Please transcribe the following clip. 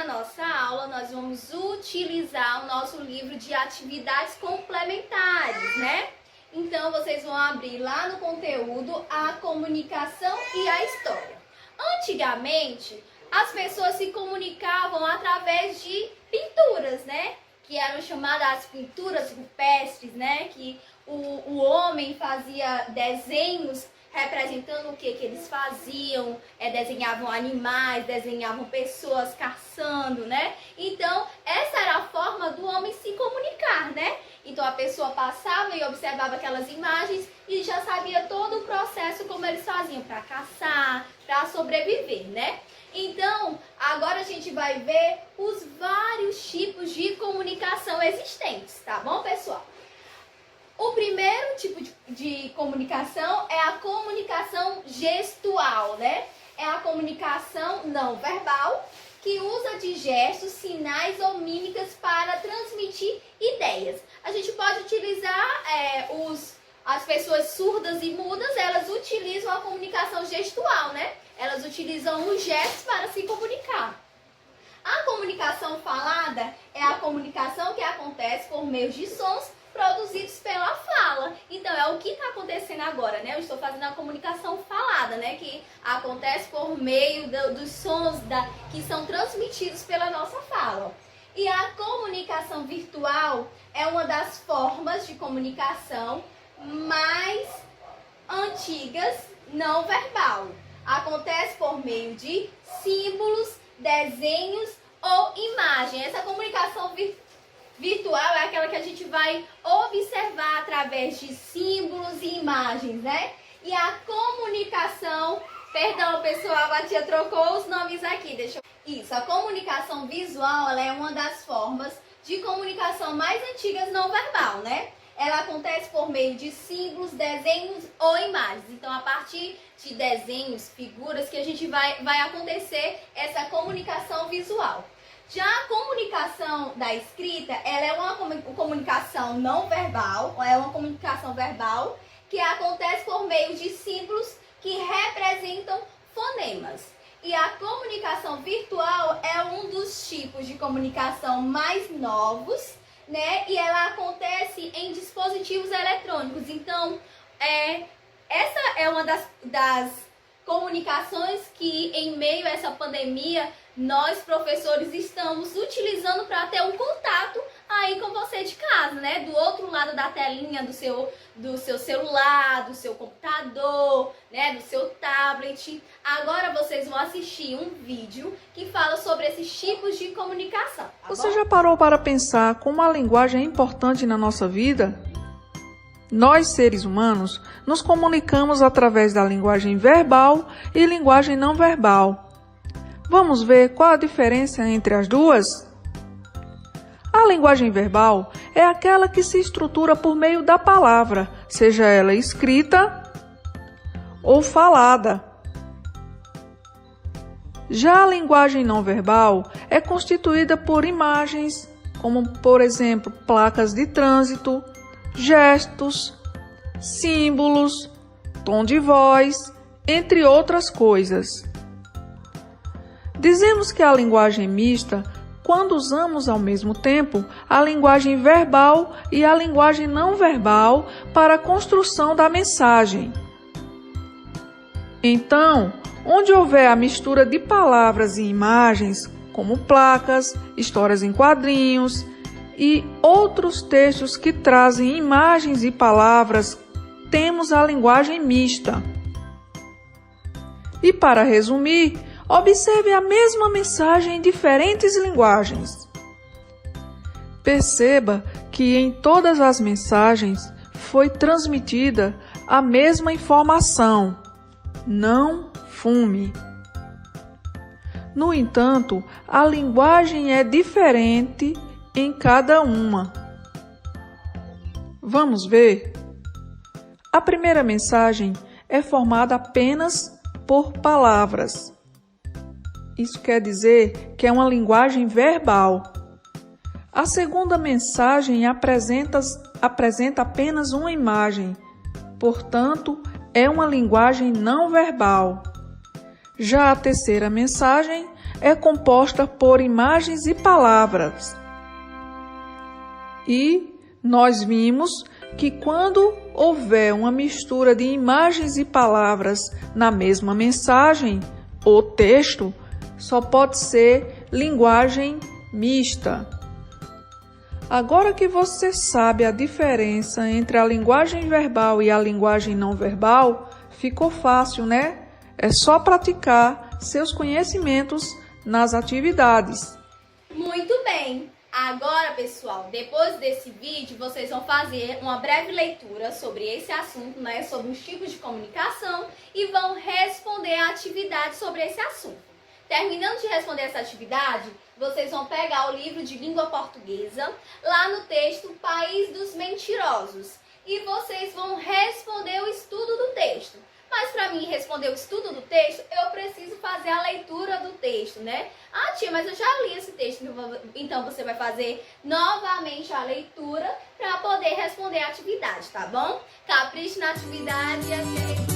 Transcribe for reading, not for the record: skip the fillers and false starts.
na nossa aula nós vamos utilizar o nosso livro de atividades complementares, né? Então vocês vão abrir lá no conteúdo a comunicação e a história. Antigamente, as pessoas se comunicavam através de pinturas, né? Que eram chamadas pinturas rupestres, né? Que o homem fazia desenhos representando o que eles faziam, desenhavam animais, desenhavam pessoas caçando, né? Então, essa era a forma do homem se comunicar, né? Então, a pessoa passava e observava aquelas imagens e já sabia todo o processo como eles faziam para caçar, para sobreviver, né? Então, agora a gente vai ver os vários tipos de comunicação existentes, tá bom, pessoal? O primeiro tipo de comunicação é a comunicação gestual, né? É a comunicação não verbal, que usa de gestos, sinais ou mímicas para transmitir ideias. A gente pode utilizar as pessoas surdas e mudas, elas utilizam a comunicação gestual, né? Elas utilizam os gestos para se comunicar. A comunicação falada é a comunicação que acontece por meio de sons produzidos pela fala. Então, é o que está acontecendo agora, né? Eu estou fazendo a comunicação falada, né? Que acontece por meio dos sons que são transmitidos pela nossa fala. E a comunicação virtual é uma das formas de comunicação mais antigas, não verbal. Acontece por meio de símbolos, desenhos ou imagem. Essa comunicação virtual é aquela que a gente vai observar através de símbolos e imagens, né? E a comunicação, perdão pessoal, a tia trocou os nomes aqui, Isso, a comunicação visual, ela é uma das formas de comunicação mais antigas não verbal, né? Ela acontece por meio de símbolos, desenhos ou imagens. Então, a partir de desenhos, figuras, que a gente vai acontecer essa comunicação visual. Já a comunicação da escrita, ela é uma comunicação não verbal, é uma comunicação verbal que acontece por meio de símbolos que representam fonemas. E a comunicação virtual é um dos tipos de comunicação mais novos, né? E ela acontece em dispositivos eletrônicos. Então, essa é uma das comunicações que, em meio a essa pandemia, nós, professores, estamos utilizando para ter um contato aí com você de casa, né? Do outro lado da telinha do seu celular, do seu computador, né? Do seu tablet. Agora vocês vão assistir um vídeo que fala sobre esses tipos de comunicação. Tá Você já parou para pensar como a linguagem é importante na nossa vida? Nós, seres humanos, nos comunicamos através da linguagem verbal e linguagem não verbal. Vamos ver qual a diferença entre as duas? A linguagem verbal é aquela que se estrutura por meio da palavra, seja ela escrita ou falada. Já a linguagem não verbal é constituída por imagens, como, por exemplo, placas de trânsito, gestos, símbolos, tom de voz, entre outras coisas. Dizemos que a linguagem é mista quando usamos ao mesmo tempo a linguagem verbal e a linguagem não verbal para a construção da mensagem. Então, onde houver a mistura de palavras e imagens, como placas, histórias em quadrinhos e outros textos que trazem imagens e palavras, temos a linguagem mista. E para resumir, observe a mesma mensagem em diferentes linguagens. Perceba que em todas as mensagens foi transmitida a mesma informação: não fume. No entanto, a linguagem é diferente em cada uma. Vamos ver? A primeira mensagem é formada apenas por palavras. Isso quer dizer que é uma linguagem verbal. A segunda mensagem apresenta apenas uma imagem, portanto, é uma linguagem não verbal. Já a terceira mensagem é composta por imagens e palavras. E nós vimos que quando houver uma mistura de imagens e palavras na mesma mensagem ou texto, só pode ser linguagem mista. Agora que você sabe a diferença entre a linguagem verbal e a linguagem não verbal, ficou fácil, né? É só praticar seus conhecimentos nas atividades. Muito bem! Agora, pessoal, depois desse vídeo, vocês vão fazer uma breve leitura sobre esse assunto, né? Sobre os tipos de comunicação e vão responder a atividade sobre esse assunto. Terminando de responder essa atividade, vocês vão pegar o livro de língua portuguesa, lá no texto País dos Mentirosos, e vocês vão responder o estudo do texto. Mas para mim responder o estudo do texto, eu preciso fazer a leitura do texto, né? Ah, tia, mas eu já li esse texto. Então você vai fazer novamente a leitura para poder responder a atividade, tá bom? Capriche na atividade e até